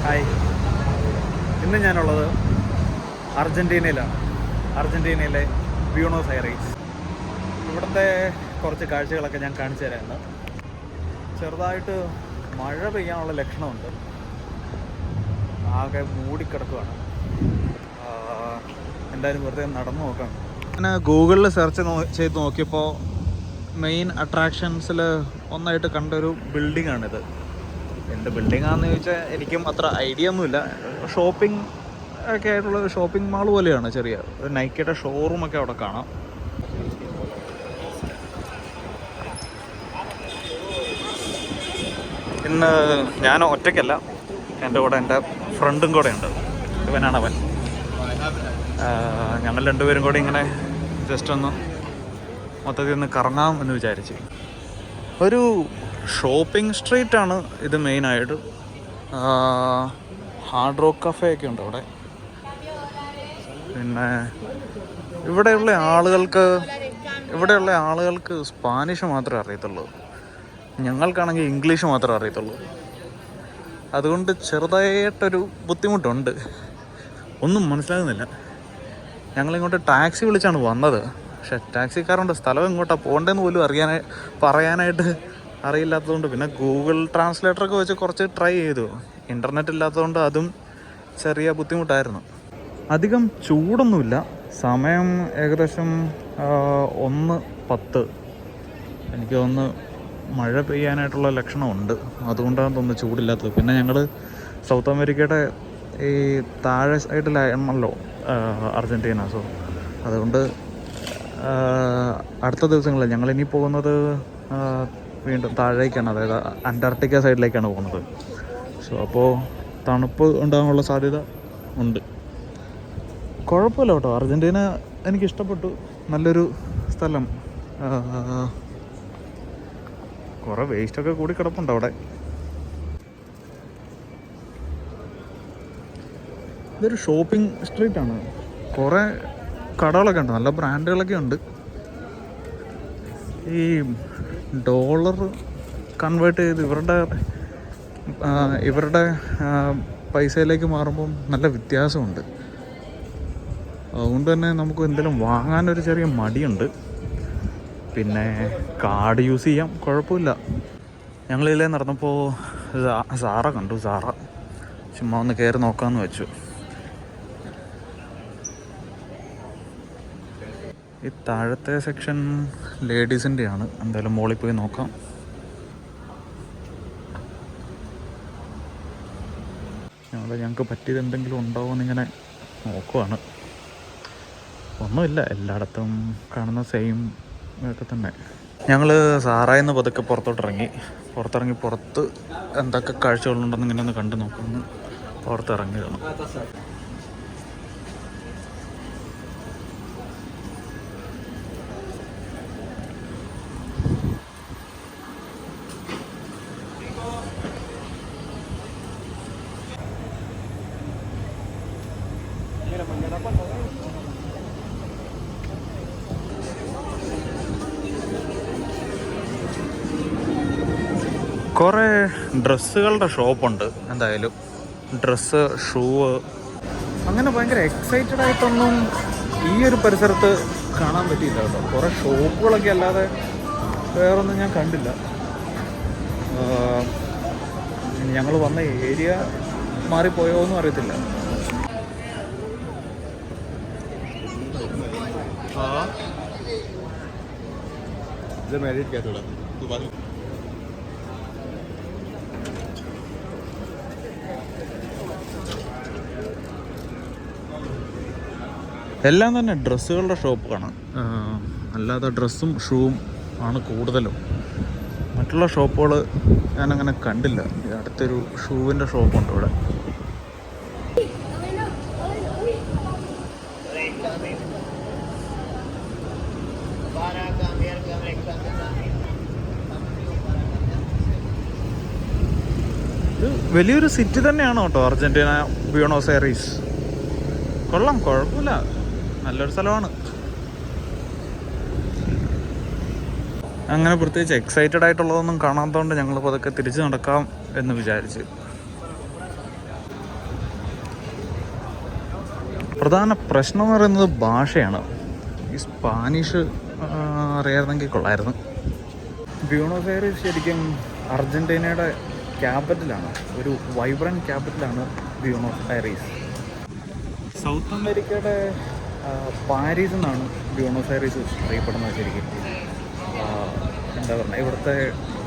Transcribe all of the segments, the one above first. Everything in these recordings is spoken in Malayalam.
ഹായ്, ഇന്ന് ഞാനുള്ളത് അർജൻറ്റീനയിലാണ്. അർജൻറ്റീനയിലെ ബ്യൂണോസ് ഐറീസ്. ഇവിടുത്തെ കുറച്ച് കാഴ്ചകളൊക്കെ ഞാൻ കാണിച്ചു തരാനുണ്ട്. ചെറുതായിട്ട് മഴ പെയ്യാനുള്ള ലക്ഷണമുണ്ട്. ആകെ മൂടിക്കിടക്കുകയാണ്. എന്തായാലും വെറുതെ നടന്നു നോക്കാം. ഞാൻ ഗൂഗിളിൽ സെർച്ച് ചെയ്ത് നോക്കിയപ്പോൾ മെയിൻ അട്രാക്ഷൻസിൽ ഒന്നായിട്ട് കണ്ടൊരു ബിൽഡിങ്ങാണിത്. എന്ത് ബിൽഡിങ്ങാണെന്ന് ചോദിച്ചാൽ എനിക്കും അത്ര ഐഡിയ ഒന്നുമില്ല. ഷോപ്പിംഗ് ഒക്കെ ആയിട്ടുള്ള ഷോപ്പിംഗ് മാൾ പോലെയാണ്. ചെറിയ ഒരു നൈക്കിയുടെ ഷോറൂമൊക്കെ അവിടെ കാണാം. ഇന്ന് ഞാൻ ഒറ്റയ്ക്കല്ല, എൻ്റെ കൂടെ എൻ്റെ ഫ്രണ്ടും കൂടെ ഉണ്ട്. ഇവനാണവൻ. ഞങ്ങൾ രണ്ടുപേരും കൂടി ഇങ്ങനെ ജസ്റ്റ് ഒന്ന് മൊത്തത്തിൽ ഒന്ന് കറങ്ങാം എന്ന് വിചാരിച്ച്. ഒരു ഷോപ്പിംഗ് സ്ട്രീറ്റാണ് ഇത് മെയിനായിട്ട്. ഹാർഡ് റോക്ക് കഫേ ഒക്കെ ഉണ്ട് അവിടെ. പിന്നെ ഇവിടെയുള്ള ആളുകൾക്ക് സ്പാനിഷ് മാത്രമേ അറിയത്തുള്ളൂ. ഞങ്ങൾക്കാണെങ്കിൽ ഇംഗ്ലീഷ് മാത്രമേ അറിയത്തുള്ളൂ. അതുകൊണ്ട് ചെറുതായിട്ടൊരു ബുദ്ധിമുട്ടുണ്ട്, ഒന്നും മനസ്സിലാകുന്നില്ല. ഞങ്ങളിങ്ങോട്ട് ടാക്സി വിളിച്ചാണ് വന്നത്. പക്ഷേ ടാക്സിക്കാരുണ്ട്, സ്ഥലം ഇങ്ങോട്ടാണ് പോകേണ്ടതെന്ന് പോലും പറയാനായിട്ട് അറിയില്ലാത്തതുകൊണ്ട് പിന്നെ ഗൂഗിൾ ട്രാൻസ്ലേറ്ററൊക്കെ വെച്ച് കുറച്ച് ട്രൈ ചെയ്തു. ഇൻ്റർനെറ്റ് ഇല്ലാത്തതുകൊണ്ട് അതും ചെറിയ ബുദ്ധിമുട്ടായിരുന്നു. അധികം ചൂടൊന്നുമില്ല. സമയം ഏകദേശം 1:10. എനിക്ക് തോന്നുന്നു മഴ പെയ്യാനായിട്ടുള്ള ലക്ഷണമുണ്ട്. അതുകൊണ്ടാണ് തോന്നുന്നു ചൂടില്ലാത്തത്. പിന്നെ ഞങ്ങൾ സൗത്ത് അമേരിക്കയുടെ ഈ താഴെ സൈഡിലാണല്ലോ അർജൻറ്റീന. സോ അതുകൊണ്ട് അടുത്ത ദിവസങ്ങളിൽ ഞങ്ങളിനി പോകുന്നത് വീണ്ടും താഴേക്കാണ്, അതായത് അന്റാർട്ടിക്ക സൈഡിലേക്കാണ് പോകുന്നത്. സോ അപ്പോൾ തണുപ്പ് ഉണ്ടാകാനുള്ള സാധ്യത ഉണ്ട്. കുഴപ്പമില്ല കേട്ടോ, അർജൻറ്റീന എനിക്കിഷ്ടപ്പെട്ടു. നല്ലൊരു സ്ഥലം. കുറേ വേസ്റ്റൊക്കെ കൂടി കിടപ്പുണ്ട് അവിടെ. ഇതൊരു ഷോപ്പിംഗ് സ്ട്രീറ്റാണ്. കുറേ കടകളൊക്കെ ഉണ്ട്, നല്ല ബ്രാൻഡുകളൊക്കെ ഉണ്ട്. ഈ ഡോളർ കൺവേർട്ട് ചെയ്ത് ഇവരുടെ പൈസയിലേക്ക് മാറുമ്പം നല്ല വ്യത്യാസമുണ്ട്. അതുകൊണ്ട് തന്നെ നമുക്ക് എന്തെങ്കിലും വാങ്ങാനൊരു ചെറിയ മടിയുണ്ട്. പിന്നെ കാർഡ് യൂസ് ചെയ്യാം, കുഴപ്പമില്ല. ഞങ്ങളിതിലേ നടന്നപ്പോൾ സാറ കണ്ടു. സാറ ചുമ്മാ ഒന്ന് കയറി നോക്കാമെന്ന് വെച്ചു. ഈ താഴത്തെ സെക്ഷൻ ലേഡീസിൻ്റെയാണ്. എന്തായാലും മോളിൽ പോയി നോക്കാം. ഞങ്ങൾക്ക് പറ്റിയത് എന്തെങ്കിലും ഉണ്ടാവുമോ എന്നിങ്ങനെ നോക്കുവാണ്. ഒന്നുമില്ല, എല്ലായിടത്തും കാണുന്ന സെയിം ഒക്കെ തന്നെ. ഞങ്ങൾ സാറായിന്ന് പതുക്കെ പുറത്തോട്ടിറങ്ങി. പുറത്ത് എന്തൊക്കെ കാഴ്ചകളുണ്ടെന്ന് ഇങ്ങനെ ഒന്ന് കണ്ടു നോക്കുന്നു. പുറത്തിറങ്ങിയതാണ്. കുറേ ഡ്രസ്സുകളുടെ ഷോപ്പുണ്ട്. എന്തായാലും ഡ്രസ്സ്, ഷൂവ്, അങ്ങനെ ഭയങ്കര എക്സൈറ്റഡ് ആയിട്ടൊന്നും ഈ ഒരു പരിസരത്ത് കാണാൻ പറ്റിയില്ല കേട്ടോ. കുറേ ഷോപ്പുകളൊക്കെ അല്ലാതെ വേറൊന്നും ഞാൻ കണ്ടില്ല. ഞങ്ങൾ വന്ന ഏരിയ മാറിപ്പോയോ എന്നും അറിയത്തില്ല. എല്ലാം തന്നെ ഡ്രസ്സുകളുടെ ഷോപ്പാണ്. അല്ലാതെ ഡ്രസ്സും ഷൂവും ആണ് കൂടുതലും. മറ്റുള്ള ഷോപ്പുകൾ ഞാനങ്ങനെ കണ്ടില്ല. അടുത്തൊരു ഷൂവിൻ്റെ ഷോപ്പുണ്ട് ഇവിടെ. ഇത് വലിയൊരു സിറ്റി തന്നെയാണ് കേട്ടോ അർജൻറ്റീന, ബ്യൂണോസ് ഐറീസ്. കൊള്ളാം, കുഴപ്പമില്ല, നല്ലൊരു സ്ഥലമാണ്. അങ്ങനെ പ്രത്യേകിച്ച് എക്സൈറ്റഡ് ആയിട്ടുള്ളതൊന്നും കാണാത്തതുകൊണ്ട് ഞങ്ങൾ പതുക്കെ തിരിച്ച് നടക്കാം എന്ന് വിചാരിച്ച്. പ്രധാന പ്രശ്നം എന്ന് പറയുന്നത് ഭാഷയാണ്. ഈ സ്പാനിഷ് അറിയാമെങ്കിൽ കൊള്ളായിരുന്നു. ബ്യൂണോസ് എയറീസ് ശരിക്കും അർജൻറ്റീനയുടെ ക്യാപിറ്റലാണ്, ഒരു വൈബ്രൻറ്റ് ക്യാപിറ്റലാണ് ബ്യൂണോസ് എയറീസ്. സൗത്ത് അമേരിക്കയുടെ പാരീസ് എന്നാണ് ബ്യൂണോസ് എയറീസ് അറിയപ്പെടുന്നത്. ശരിക്കും എന്താ പറയുക, ഇവിടുത്തെ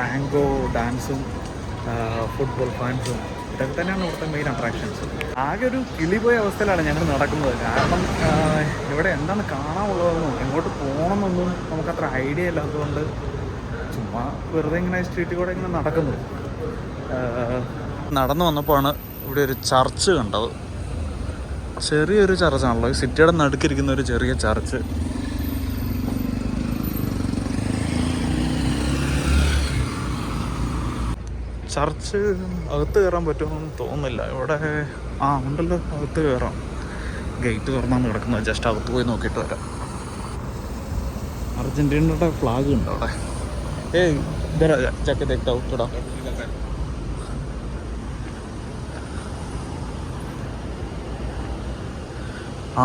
ടാങ്കോ ഡാൻസും ഫുട്ബോൾ ഫാൻസും ഇതൊക്കെ തന്നെയാണ് ഇവിടുത്തെ മെയിൻ അട്രാക്ഷൻസ്. ആകെ ഒരു കിളിപോയ അവസ്ഥയിലാണ് ഞങ്ങൾ നടക്കുന്നത്. കാരണം ഇവിടെ എന്താണ് കാണാനുള്ളതെന്നും എങ്ങോട്ട് പോകണമെന്നൊന്നും നമുക്കത്ര ഐഡിയ ഇല്ലാത്തതുകൊണ്ട് ചുമ്മാ വെറുതെ ഇങ്ങനെ സ്ട്രീറ്റിൽ കൂടെ ഇങ്ങനെ നടക്കുന്നത്. നടന്നു വന്നപ്പോഴാണ് ഇവിടെ ഒരു ചർച്ച് കണ്ടത്. ചെറിയൊരു ചർച്ചാണല്ലോ, ഈ സിറ്റിയുടെ നടുക്കിരിക്കുന്ന ഒരു ചെറിയ ചർച്ച്. ചർച്ച് അകത്ത് കയറാൻ പറ്റുമെന്നൊന്നും തോന്നുന്നില്ല. ഇവിടെ ഉണ്ടല്ലോ, അകത്ത് കയറാം. ഗേറ്റ് തുറന്നാണ് കിടക്കുന്നത്. ജസ്റ്റ് അകത്ത് പോയി നോക്കിയിട്ട് വരാം. അർജൻറ്റീനയുടെ ഫ്ലാഗ് ഉണ്ട് അവിടെ. ചക്ക ഔട്ടടാ.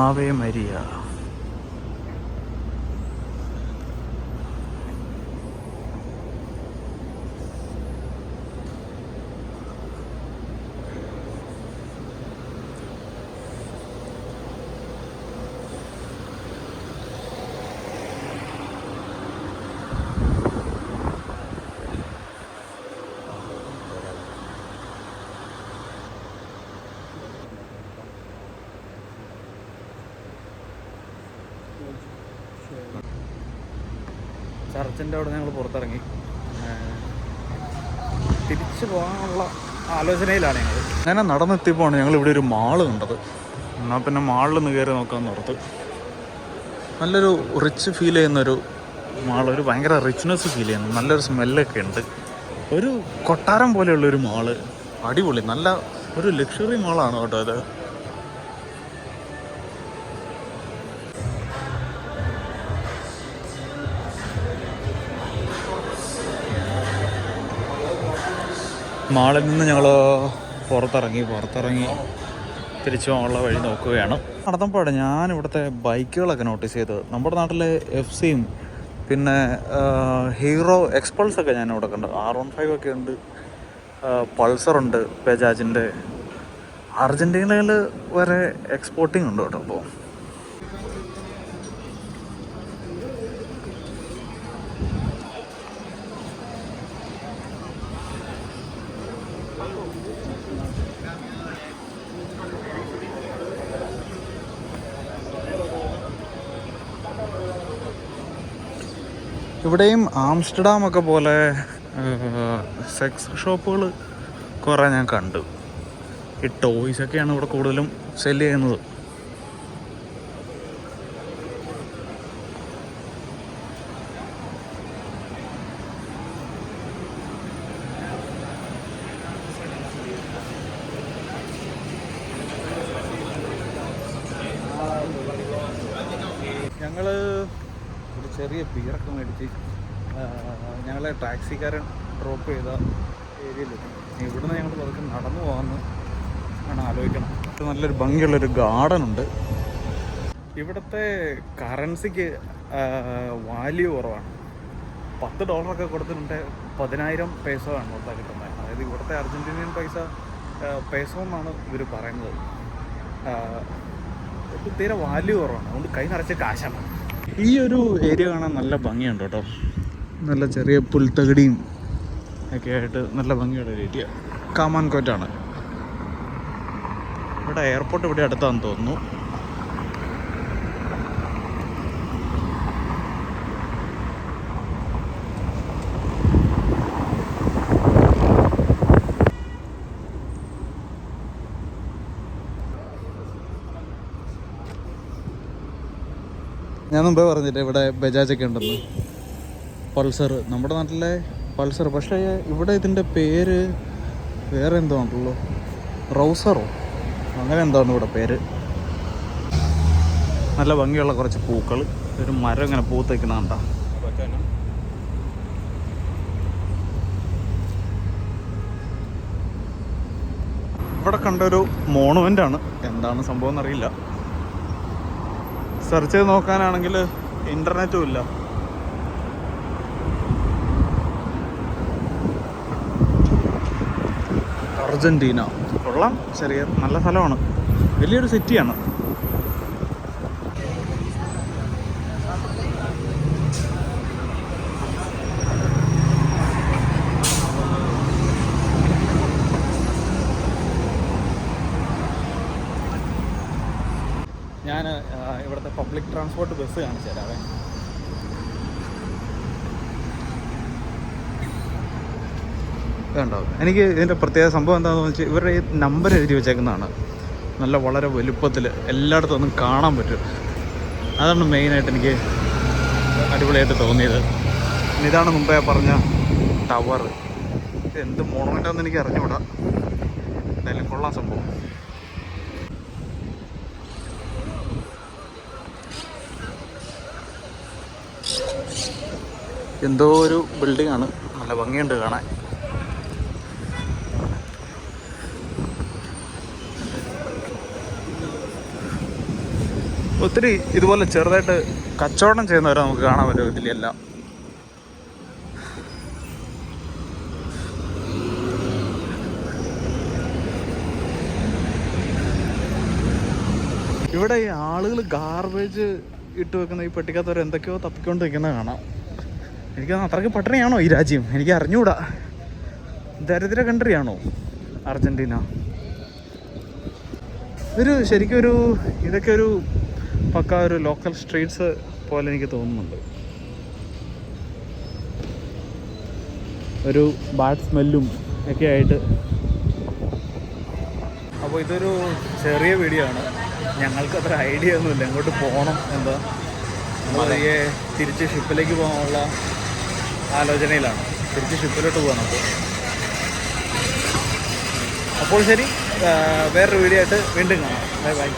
Ave Maria. ചർച്ചിൻ്റെ അവിടെ ഞങ്ങൾ പുറത്തിറങ്ങി. തിരിച്ചു പോകാനുള്ള ആലോചനയിലാണ് ഞങ്ങൾ. അങ്ങനെ നടന്നെത്തിയപ്പോഴാണ് ഞങ്ങൾ ഇവിടെ ഒരു മാള് കണ്ടത്. എന്നാൽ പിന്നെ മാളിലൊന്ന് കയറി നോക്കാമെന്ന് ഓർത്ത്. നല്ലൊരു റിച്ച് ഫീൽ ചെയ്യുന്നൊരു മാൾ, ഒരു ഭയങ്കര റിച്ച്നെസ് ഫീൽ ചെയ്യുന്നു. നല്ലൊരു സ്മെല്ലൊക്കെ ഉണ്ട്. ഒരു കൊട്ടാരം പോലെയുള്ളൊരു മാള്, അടിപൊളി. നല്ല ഒരു ലക്ഷറി മാളാണ് കേട്ടോ അത്. മാളിൽ നിന്ന് ഞങ്ങൾ പുറത്തിറങ്ങി തിരിച്ചു പോകാനുള്ള വഴി നോക്കുകയാണ്. നടന്നപ്പോഴാണ് ഞാൻ ഇവിടുത്തെ ബൈക്കുകളൊക്കെ നോട്ടീസ് ചെയ്തത്. നമ്മുടെ നാട്ടിലെ FC-യും പിന്നെ ഹീറോ എക്സ്പൾസൊക്കെ ഞാൻ ഇവിടെ കണ്ടു. R15 ഒക്കെ ഉണ്ട്, പൾസറുണ്ട് ബജാജിൻ്റെ. അർജൻറ്റീനയിൽ വരെ എക്സ്പോർട്ടിങ് ഉണ്ട് കേട്ടോ. അപ്പോൾ ഇവിടെയും ആംസ്റ്റർഡാം ഒക്കെ പോലെ സെക്സ് ഷോപ്പുകൾ കുറേ ഞാൻ കണ്ടു. ഈ ടോയ്സൊക്കെയാണ് ഇവിടെ കൂടുതലും സെല് ചെയ്യുന്നത്. ഞങ്ങൾ ഒരു ചെറിയ ബിയറൊക്കെ മേടിച്ച് ഞങ്ങളെ ടാക്സിക്കാരൻ ഡ്രോപ്പ് ചെയ്ത ഏരിയയിലെത്തി. ഇവിടുന്ന് ഞങ്ങൾ പതുക്കെ നടന്നു പോകാമെന്ന് ആണ് ആലോചിക്കണം. നല്ലൊരു ഭംഗിയുള്ളൊരു ഗാർഡൻ ഉണ്ട്. ഇവിടുത്തെ കറൻസിക്ക് വാല്യൂ കുറവാണ്. $10 കൊടുത്തിട്ടുണ്ട് 10,000 peso ആണ് ഇവിടെ കിട്ടുന്നത്. അതായത് ഇവിടുത്തെ അർജൻറ്റീനിയൻ പേസോ എന്നാണ് ഇവർ പറയുന്നത്. തീരെ വാല്യൂ കുറവാണ്. അതുകൊണ്ട് കൈ നിറച്ച കാശാണ്. ഈ ഒരു ഏരിയ കാണാൻ നല്ല ഭംഗിയുണ്ട് കേട്ടോ. നല്ല ചെറിയ പുൽത്തകടിയും ഒക്കെ ആയിട്ട് നല്ല ഭംഗിയുള്ള ഒരു ഏരിയ. കാമാൻകോറ്റാണ്. ഇവിടെ എയർപോർട്ട് ഇവിടെ അടുത്താണെന്ന് തോന്നുന്നു. ഞാൻ മുമ്പേ പറഞ്ഞിട്ട് ഇവിടെ ബജാജൊക്കെ ഉണ്ടെന്ന്. പൾസർ, നമ്മുടെ നാട്ടിലെ പൾസർ. പക്ഷേ ഇവിടെ ഇതിൻ്റെ പേര് വേറെ എന്തോ ഉണ്ടല്ലോ, റൗസറോ അങ്ങനെ എന്താണ് ഇവിടെ പേര്. നല്ല ഭംഗിയുള്ള കുറച്ച് പൂക്കൾ, ഒരു മരം ഇങ്ങനെ പൂത്ത് വയ്ക്കുന്ന കണ്ടാ. ഇവിടെ കണ്ടൊരു മോണുമെൻ്റ് ആണ്. എന്താണ് സംഭവം എന്നറിയില്ല. സെർച്ച് ചെയ്ത് നോക്കാനാണെങ്കിൽ ഇൻ്റർനെറ്റും ഇല്ല. അർജൻറ്റീന കൊള്ളാം, ചെറിയ നല്ല സ്ഥലമാണ്, വലിയൊരു സിറ്റിയാണ്. ഞാൻ ഇവിടുത്തെ പബ്ലിക് ട്രാൻസ്പോർട്ട് ബസ് കാണിച്ചു തരാവേ. ഇതുണ്ടോ? എനിക്ക് ഇതിൻ്റെ പ്രത്യേക സംഭവം എന്താണെന്ന് വെച്ചാൽ ഇവരുടെ ഈ നമ്പർ എഴുതി വെച്ചേക്കുന്നതാണ്. നല്ല വളരെ വലുപ്പത്തിൽ എല്ലായിടത്തും ഒന്നും കാണാൻ പറ്റും. അതാണ് മെയിനായിട്ട് എനിക്ക് അടിപൊളിയായിട്ട് തോന്നിയത്. ഇതാണ് മുമ്പേ പറഞ്ഞ ടവർ. എന്ത് മോണമെൻ്റാണെന്ന് എനിക്ക് അറിഞ്ഞുകൂടാ. എന്തായാലും കൊള്ളാം സംഭവം. എന്തോ ഒരു ബിൽഡിംഗ് ആണ്, നല്ല ഭംഗിയുണ്ട് കാണാൻ. ഒത്തിരി ഇതുപോലെ ചെറുതായിട്ട് കച്ചവടം ചെയ്യുന്നവരെ നമുക്ക് കാണാൻ പറ്റും ഇതിലെല്ലാം. ഇവിടെ ഈ ആളുകൾ ഗാർബേജ് ഇട്ട് വെക്കുന്ന ഈ പെട്ടിക്കകത്തവർ എന്തൊക്കെയോ തപ്പിക്കൊണ്ട് നിൽക്കുന്നത് കാണാം. എനിക്ക് അത്രയ്ക്ക് പട്ടിണിയാണോ ഈ രാജ്യം? എനിക്ക് അറിഞ്ഞുകൂടാ. ദരിദ്ര കൺട്രിയാണോ അർജൻറ്റീന? ശരിക്കും ഇതൊക്കെ ഒരു പക്ക ഒരു ലോക്കൽ സ്ട്രീറ്റ്സ് പോലെ എനിക്ക് തോന്നുന്നുണ്ട്. ഒരു ബാഡ് സ്മെല്ലും ഒക്കെ ആയിട്ട്. അപ്പോൾ ഇതൊരു ചെറിയ വീഡിയോ ആണ്. ഞങ്ങൾക്ക് അത്ര ഐഡിയ ഒന്നുമില്ല എങ്ങോട്ട് പോകണം എന്താ. നമ്മൾ തിരിച്ച് ഷിപ്പിലേക്ക് പോകാനുള്ള ആലോചനയിലാണ്. തിരിച്ച് ഷിപ്പിലോട്ട് പോകാൻ അപ്പോൾ ശരി, വേറൊരു വീഡിയോ ആയിട്ട് വീണ്ടും കാണാം. Bye bye.